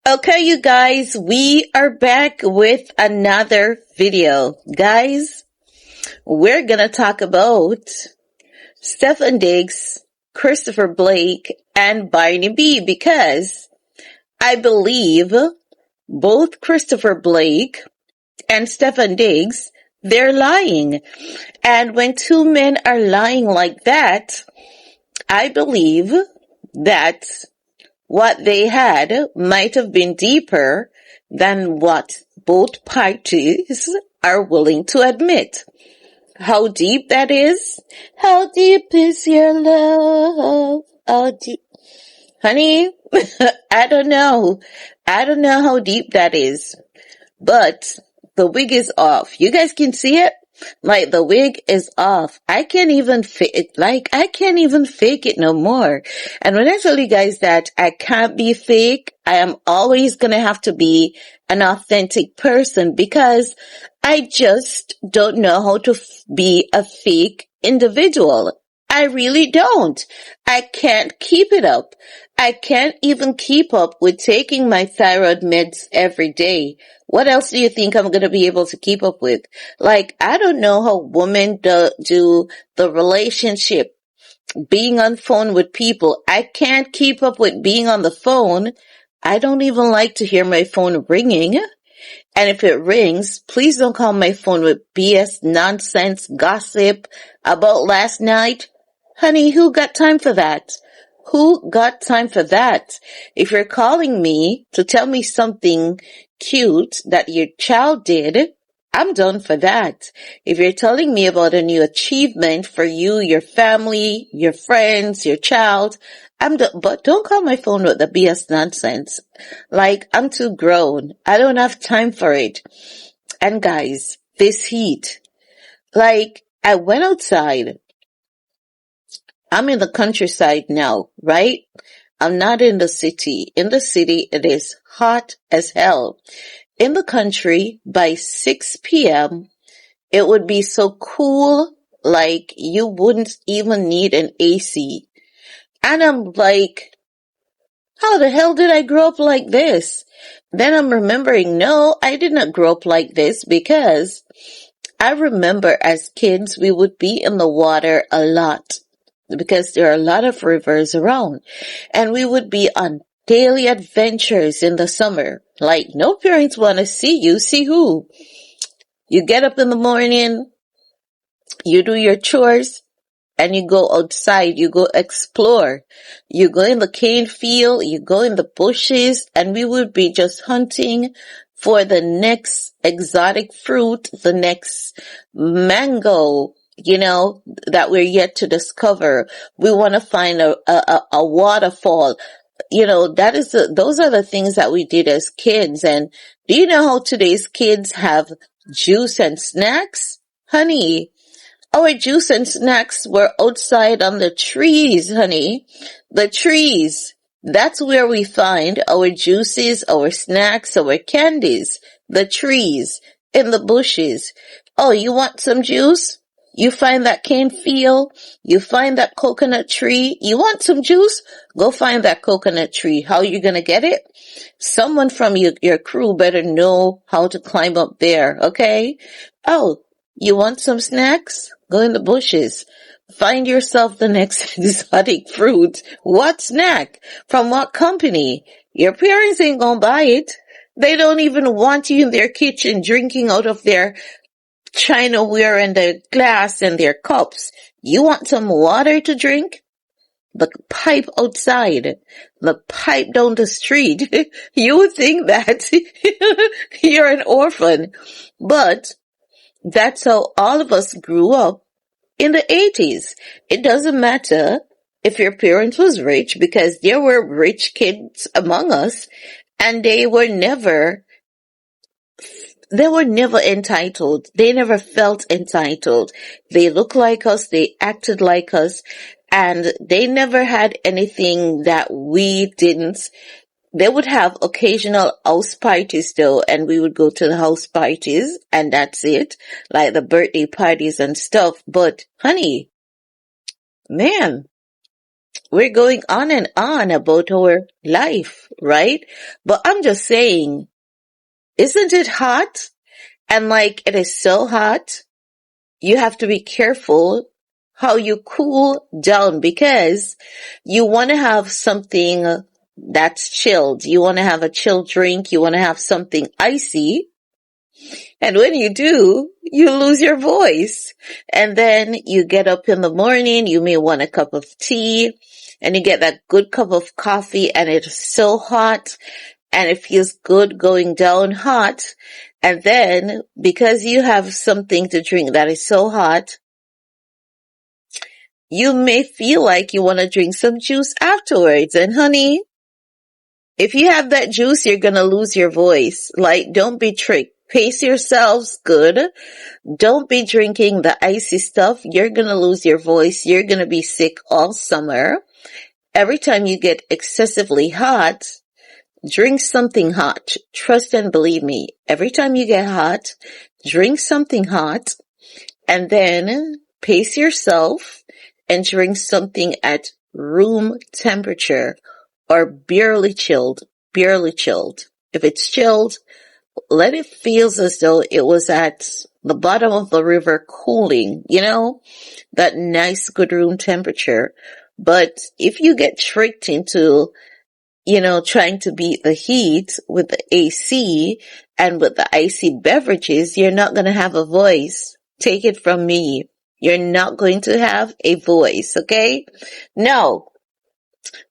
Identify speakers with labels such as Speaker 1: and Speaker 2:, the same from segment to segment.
Speaker 1: Okay, you guys, we are back with another video. Guys, we're gonna talk about Stefon Diggs, Christopher Blake, and Cardi B because I believe both Christopher Blake and Stefon Diggs, they're lying. And when two men are lying like that, I believe that what they had might have been deeper than what both parties are willing to admit. How deep that is? How deep is your love? How deep? Honey, I don't know. I don't know how deep that is. But the wig is off. You guys can see it? Like the wig is off. I can't even fake it no more. And when I tell you guys that I can't be fake, I am always gonna have to be an authentic person because I just don't know how to be a fake individual. I really don't. I can't keep it up. I can't even keep up with taking my thyroid meds every day. What else do you think I'm going to be able to keep up with? Like, I don't know how women do the relationship, being on phone with people. I can't keep up with being on the phone. I don't even like to hear my phone ringing. And if it rings, please don't call my phone with BS, nonsense, gossip about last night. Honey, who got time for that? Who got time for that? If you're calling me to tell me something cute that your child did, I'm done for that. If you're telling me about a new achievement for you, your family, your friends, your child, I'm done. But don't call my phone with the BS nonsense. Like, I'm too grown. I don't have time for it. And guys, this heat. Like, I went outside. I'm in the countryside now, right? I'm not in the city. In the city, it is hot as hell. In the country, by 6 p.m., it would be so cool, like you wouldn't even need an AC. And I'm like, how the hell did I grow up like this? Then I'm remembering, no, I did not grow up like this because I remember as kids, we would be in the water a lot because there are a lot of rivers around, and we would be on daily adventures in the summer. Like, no parents want to see you. See who? You get up in the morning, you do your chores, and you go outside, you go explore. You go in the cane field, you go in the bushes, and we would be just hunting for the next exotic fruit, the next mango, that we're yet to discover. We want to find a waterfall. Those are the things that we did as kids. And do you know how today's kids have juice and snacks? Honey, our juice and snacks were outside on the trees, honey. The trees. That's where we find our juices, our snacks, our candies. The trees, in the bushes. Oh, you want some juice? You find that cane field, you find that coconut tree, you want some juice? Go find that coconut tree. How you gonna get it? Someone from your crew better know how to climb up there, okay? Oh, you want some snacks? Go in the bushes. Find yourself the next exotic fruit. What snack? From what company? Your parents ain't gonna buy it. They don't even want you in their kitchen drinking out of their chinaware and their glass and their cups. You want some water to drink? The pipe outside, the pipe down the street. You would think that you're an orphan. But that's how all of us grew up in the 80s. It doesn't matter if your parents was rich, because there were rich kids among us, and they were never entitled. They never felt entitled. They looked like us. They acted like us. And they never had anything that we didn't. They would have occasional house parties though, and we would go to the house parties, and that's it. Like the birthday parties and stuff. But honey, man, We're going on and on about our life, right? But I'm just saying, isn't it hot? And like, it is so hot. You have to be careful how you cool down because you want to have something that's chilled. You want to have a chilled drink. You want to have something icy. And when you do, you lose your voice. And then you get up in the morning, you may want a cup of tea, and you get that good cup of coffee, and it's so hot, and it feels good going down hot. And then, because you have something to drink that is so hot, you may feel like you want to drink some juice afterwards. And honey, if you have that juice, you're going to lose your voice. Like, don't be tricked. Pace yourselves good. Don't be drinking the icy stuff. You're going to lose your voice. You're going to be sick all summer. Every time you get excessively hot, drink something hot. Trust and believe me. Every time you get hot, drink something hot and then pace yourself and drink something at room temperature or barely chilled. Barely chilled. If it's chilled, let it feel as though it was at the bottom of the river cooling, that nice good room temperature. But if you get tricked into, trying to beat the heat with the AC and with the icy beverages, you're not going to have a voice. Take it from me. You're not going to have a voice, okay? Now,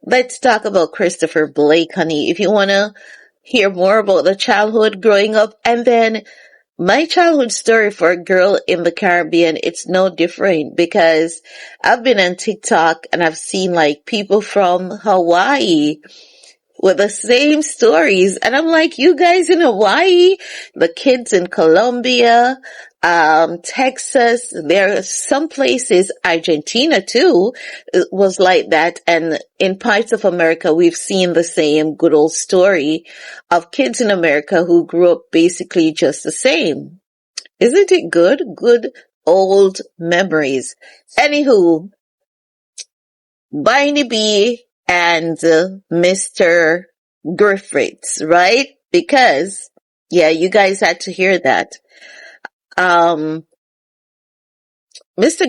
Speaker 1: let's talk about Christopher Blake, honey. If you want to hear more about the childhood growing up, and then my childhood story for a girl in the Caribbean, it's no different because I've been on TikTok and I've seen like people from Hawaii with the same stories. And I'm like, you guys in Hawaii, the kids in Colombia, Texas, there are some places, Argentina too, was like that. And in parts of America, we've seen the same good old story of kids in America who grew up basically just the same. Isn't it good? Good old memories. Anywho, Barney B and Mr. Griffiths, right? Because, yeah, you guys had to hear that. Mr.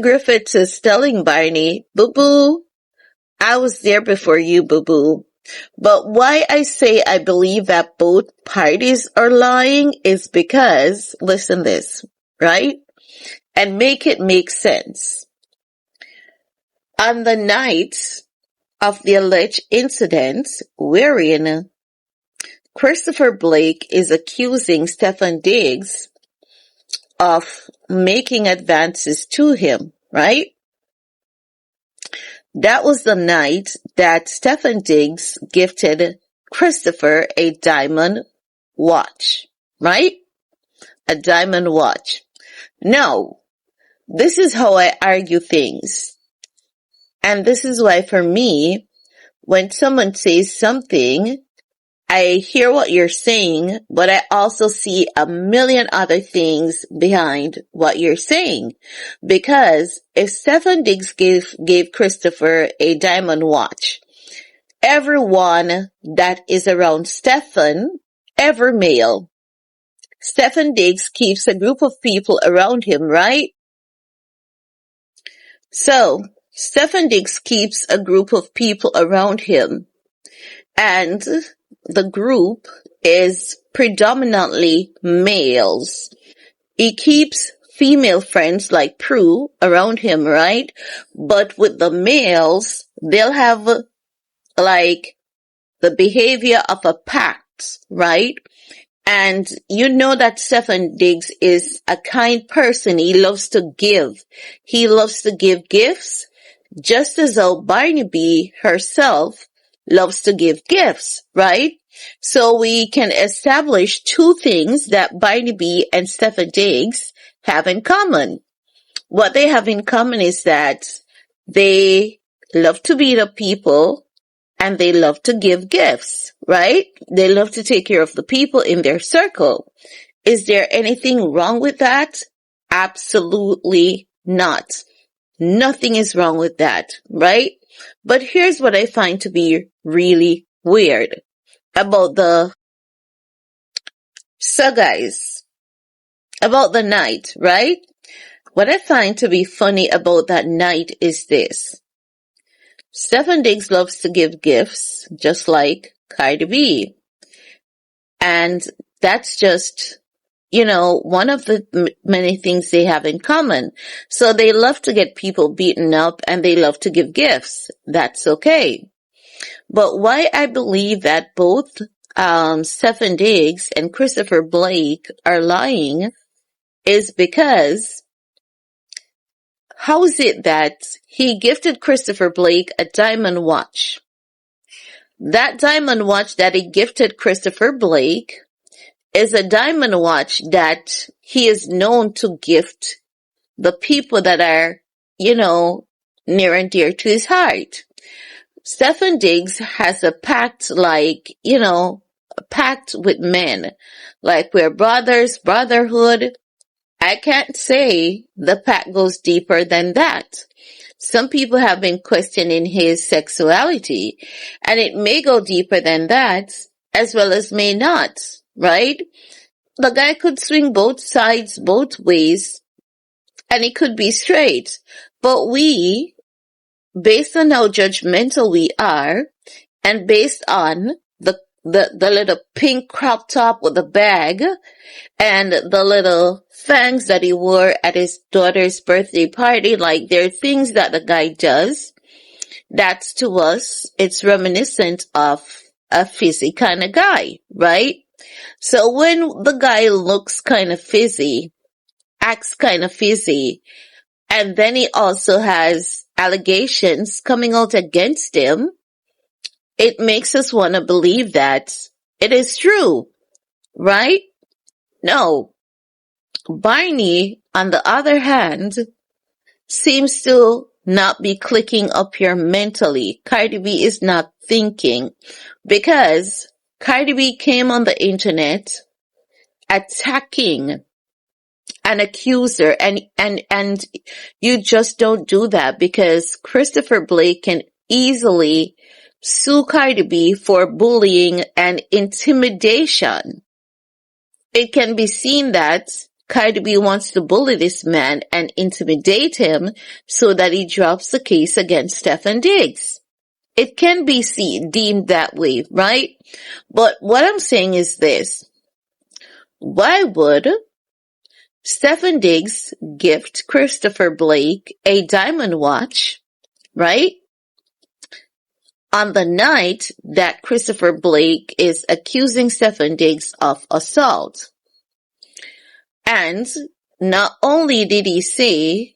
Speaker 1: Griffiths is telling Barney, boo-boo, I was there before you, boo-boo. But why I say I believe that both parties are lying is because, listen this, right? And make it make sense. On the night of the alleged incident wherein Christopher Blake is accusing Stefon Diggs of making advances to him, right? That was the night that Stefon Diggs gifted Christopher a diamond watch, right? A diamond watch. Now, this is how I argue things. And this is why for me, when someone says something, I hear what you're saying, but I also see a million other things behind what you're saying. Because if Stefon Diggs gave Christopher a diamond watch, everyone that is around Stefon, every male, Stefon Diggs keeps a group of people around him, right? So, Stefon Diggs keeps a group of people around him. And the group is predominantly males. He keeps female friends like Prue around him, right? But with the males, they'll have like the behavior of a pact, right? And you know that Stefon Diggs is a kind person. He loves to give. He loves to give gifts, just as though Barney B herself loves to give gifts, right? So we can establish two things that Barney B and Stefon Diggs have in common. What they have in common is that they love to beat up people and they love to give gifts, right? They love to take care of the people in their circle. Is there anything wrong with that? Absolutely not. Nothing is wrong with that, right? But here's what I find to be really weird about guys, about the night, right? What I find to be funny about that night is this. Stefon Diggs loves to give gifts, just like Cardi B. And that's just, one of the many things they have in common. So they love to get people beaten up and they love to give gifts. That's okay. But why I believe that both Stefon Diggs and Christopher Blake are lying is because how is it that he gifted Christopher Blake a diamond watch? That diamond watch that he gifted Christopher Blake is a diamond watch that he is known to gift the people that are, near and dear to his heart. Stefon Diggs has a pact a pact with men. Like we're brothers, brotherhood. I can't say the pact goes deeper than that. Some people have been questioning his sexuality, and it may go deeper than that, as well as may not, right? The guy could swing both sides, both ways, and it could be straight. But we, based on how judgmental we are, and based on the little pink crop top with the bag, and the little fangs that he wore at his daughter's birthday party, like there are things that the guy does, that's to us, it's reminiscent of a fizzy kind of guy, right? So when the guy looks kind of fizzy, acts kind of fizzy, and then he also has allegations coming out against him, it makes us want to believe that it is true, right? No. Barney, on the other hand, seems to not be clicking up here mentally. Cardi B is not thinking because Cardi B came on the internet attacking an accuser, and you just don't do that because Christopher Blake can easily sue Cardi B for bullying and intimidation. It can be seen that Cardi B wants to bully this man and intimidate him so that he drops the case against Stefon Diggs. It can be deemed that way, right? But what I'm saying is this. Why would Stefon Diggs gift Christopher Blake a diamond watch, right? On the night that Christopher Blake is accusing Stefon Diggs of assault. And not only did he say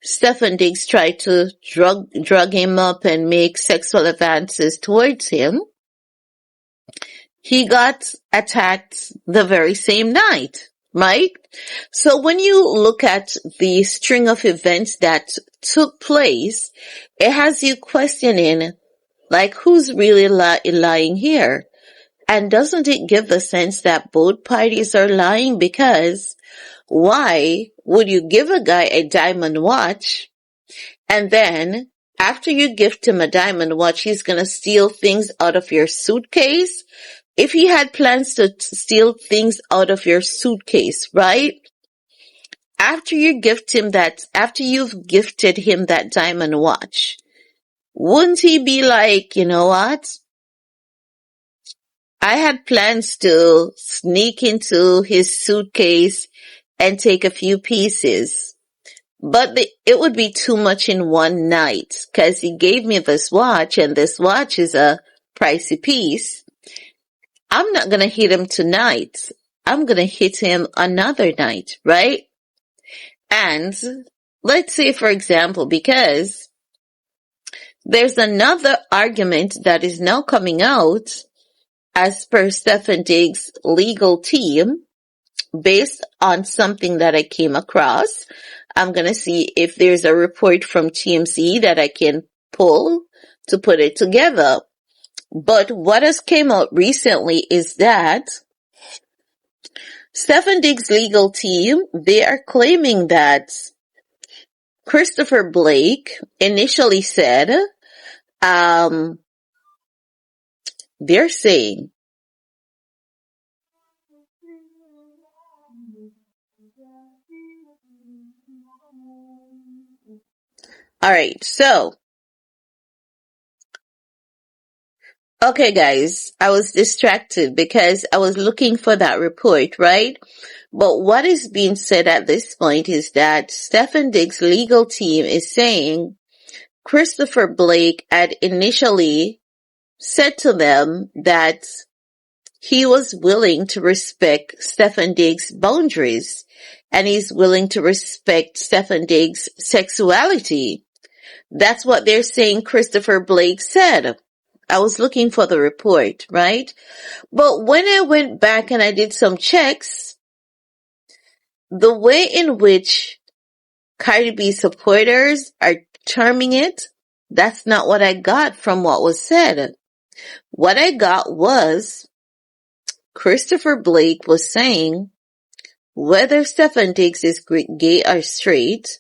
Speaker 1: Stefon Diggs tried to drug him up and make sexual advances towards him, he got attacked the very same night, right? So when you look at the string of events that took place, it has you questioning, like, who's really lying here? And doesn't it give the sense that both parties are lying? Because why would you give a guy a diamond watch and then after you gift him a diamond watch, he's going to steal things out of your suitcase? If he had plans to steal things out of your suitcase, right? After you've gifted him that diamond watch, wouldn't he be like, you know what? I had plans to sneak into his suitcase and take a few pieces. But it would be too much in one night because he gave me this watch and this watch is a pricey piece. I'm not going to hit him tonight. I'm going to hit him another night, right? And let's say, for example, because there's another argument that is now coming out as per Stefon Diggs' legal team based on something that I came across. I'm going to see if there's a report from TMZ that I can pull to put it together. But what has came out recently is that Stefon Diggs' legal team, they are claiming that Christopher Blake initially said, they're saying, all right, so, okay guys, I was distracted because I was looking for that report, right? But what is being said at this point is that Stefon Diggs' legal team is saying Christopher Blake had initially said to them that he was willing to respect Stefon Diggs' boundaries and he's willing to respect Stefon Diggs' sexuality. That's what they're saying Christopher Blake said. I was looking for the report, right? But when I went back and I did some checks, the way in which Cardi B supporters are terming it, that's not what I got from what was said. What I got was Christopher Blake was saying, whether Stefon Diggs is gay or straight,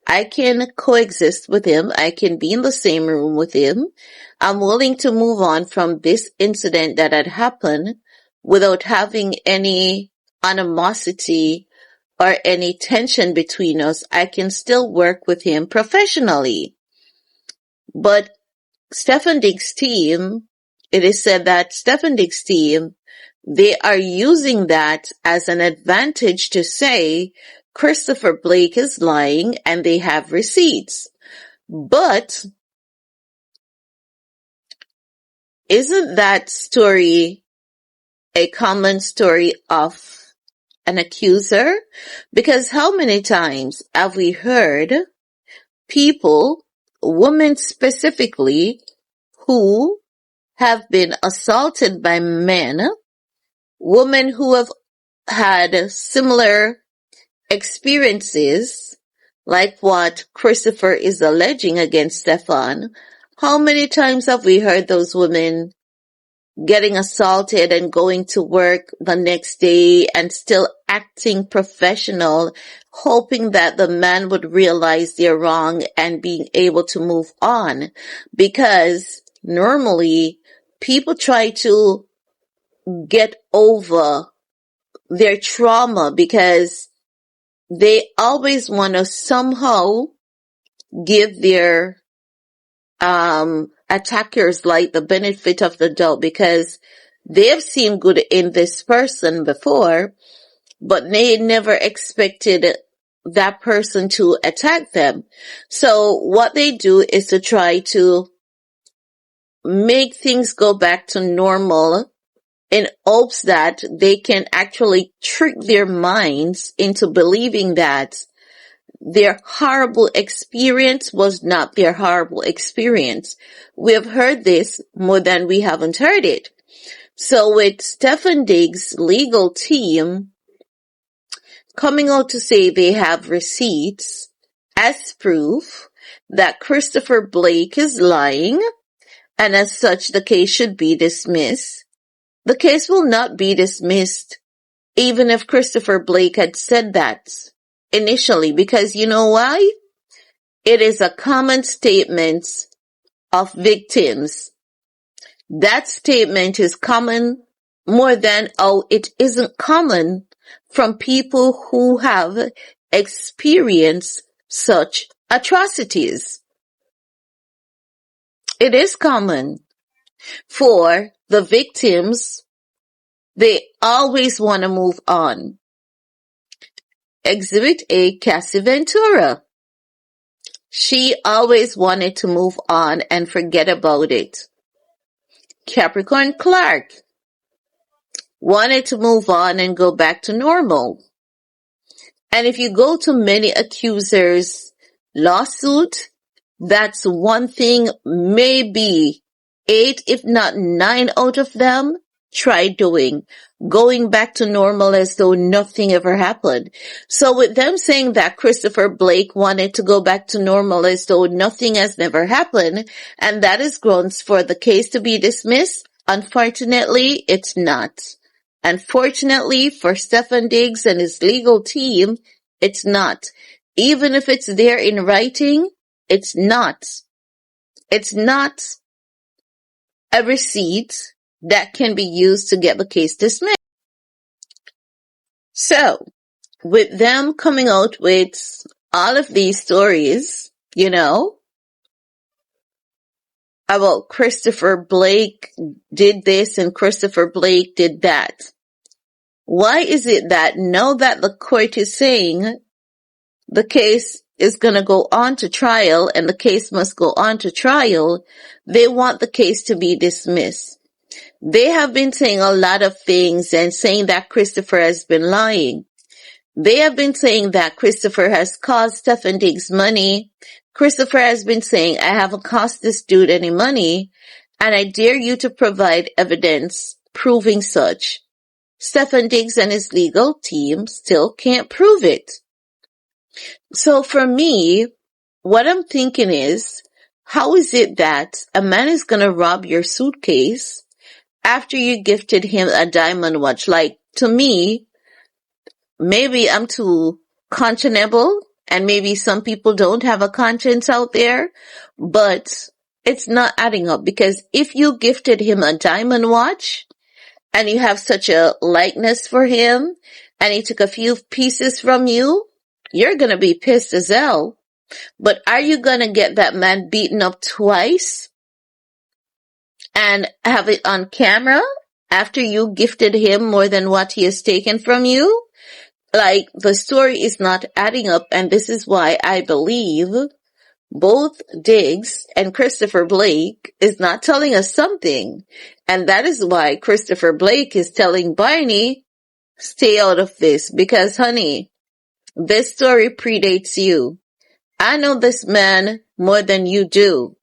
Speaker 1: I can coexist with him. I can be in the same room with him. I'm willing to move on from this incident that had happened without having any animosity or any tension between us. I can still work with him professionally. But Stefon Diggs' team, it is said that Stefon Diggs' team, they are using that as an advantage to say Christopher Blake is lying and they have receipts. But isn't that story a common story of an accuser? Because how many times have we heard people, women specifically, who have been assaulted by men, women who have had similar experiences like what Christopher is alleging against Stefon? How many times have we heard those women getting assaulted and going to work the next day and still acting professional, hoping that the man would realize they're wrong and being able to move on? Because normally people try to get over their trauma because they always want to somehow give their attackers like the benefit of the doubt because they have seen good in this person before, but they never expected that person to attack them. So what they do is to try to make things go back to normal in hopes that they can actually trick their minds into believing that their horrible experience was not their horrible experience. We have heard this more than we haven't heard it. So with Stefon Diggs' legal team coming out to say they have receipts as proof that Christopher Blake is lying, and as such the case should be dismissed, the case will not be dismissed even if Christopher Blake had said that initially, because you know why? It is a common statement of victims. That statement is common more than it isn't common from people who have experienced such atrocities. It is common for the victims. They always want to move on. Exhibit A, Cassie Ventura. She always wanted to move on and forget about it. Capricorn Clark wanted to move on and go back to normal. And if you go to many accusers' lawsuit, that's one thing maybe 8, if not 9 out of them try doing, going back to normal as though nothing ever happened. So with them saying that Christopher Blake wanted to go back to normal as though nothing has never happened, and that is grounds for the case to be dismissed, unfortunately, it's not. Unfortunately for Stefon Diggs and his legal team, it's not. even if it's there in writing, it's not a receipt that can be used to get the case dismissed. So, with them coming out with all of these stories, about Christopher Blake did this and Christopher Blake did that. Why is it that now that the court is saying the case is going to go on to trial and the case must go on to trial, they want the case to be dismissed? They have been saying a lot of things and saying that Christopher has been lying. They have been saying that Christopher has cost Stefon Diggs money. Christopher has been saying, I haven't cost this dude any money, and I dare you to provide evidence proving such. Stefon Diggs and his legal team still can't prove it. So for me, what I'm thinking is, how is it that a man is going to rob your suitcase after you gifted him a diamond watch? Like, to me, maybe I'm too conscionable, and maybe some people don't have a conscience out there, but it's not adding up, because if you gifted him a diamond watch and you have such a likeness for him and he took a few pieces from you, you're going to be pissed as hell. But are you going to get that man beaten up twice and have it on camera after you gifted him more than what he has taken from you? Like, the story is not adding up, and this is why I believe both Diggs and Christopher Blake is not telling us something. And that is why Christopher Blake is telling Barney, stay out of this, because honey, this story predates you. I know this man more than you do.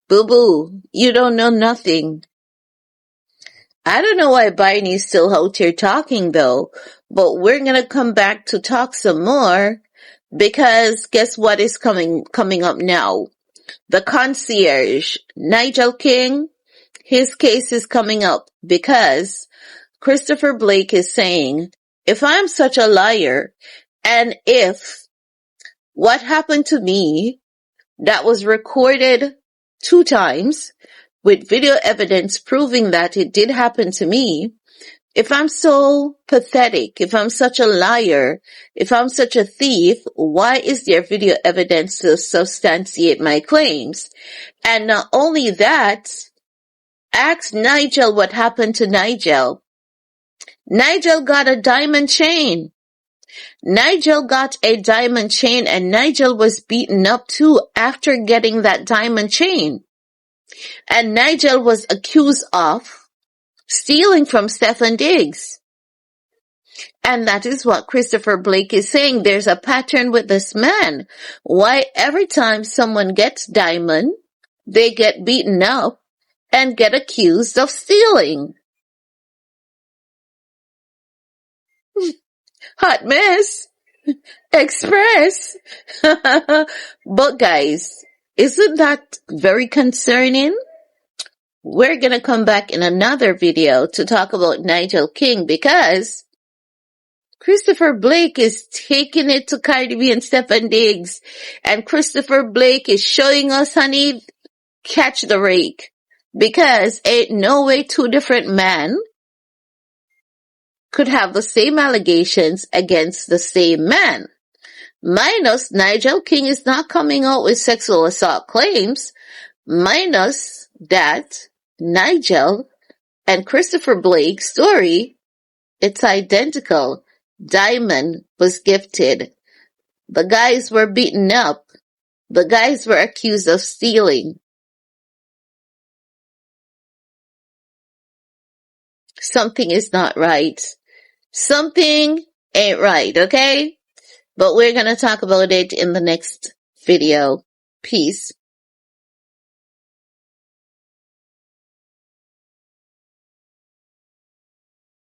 Speaker 1: Boo-boo, you don't know nothing. I don't know why Barney's still out here talking though, but we're gonna come back to talk some more, because guess what is coming up now? The concierge, Nigel King, his case is coming up because Christopher Blake is saying, if I'm such a liar, and if what happened to me that was recorded 2 times with video evidence proving that it did happen to me, if I'm so pathetic, if I'm such a liar, if I'm such a thief, why is there video evidence to substantiate my claims? And not only that, ask Nigel what happened to Nigel. Nigel got a diamond chain. Nigel got a diamond chain, and Nigel was beaten up too after getting that diamond chain. And Nigel was accused of stealing from Stefon Diggs. And that is what Christopher Blake is saying. There's a pattern with this man. Why every time someone gets diamond, they get beaten up and get accused of stealing? Hot mess. Express. But guys, isn't that very concerning? We're going to come back in another video to talk about Nigel King, because Christopher Blake is taking it to Cardi B and Stefon Diggs, and Christopher Blake is showing us, honey, catch the rake, because ain't no way 2 different men could have the same allegations against the same man. Minus Nigel King is not coming out with sexual assault claims, minus that Nigel and Christopher Blake's story, it's identical. Diamond was gifted. The guys were beaten up. The guys were accused of stealing. Something is not right. Something ain't right, okay? But we're going to talk about it in the next video. Peace.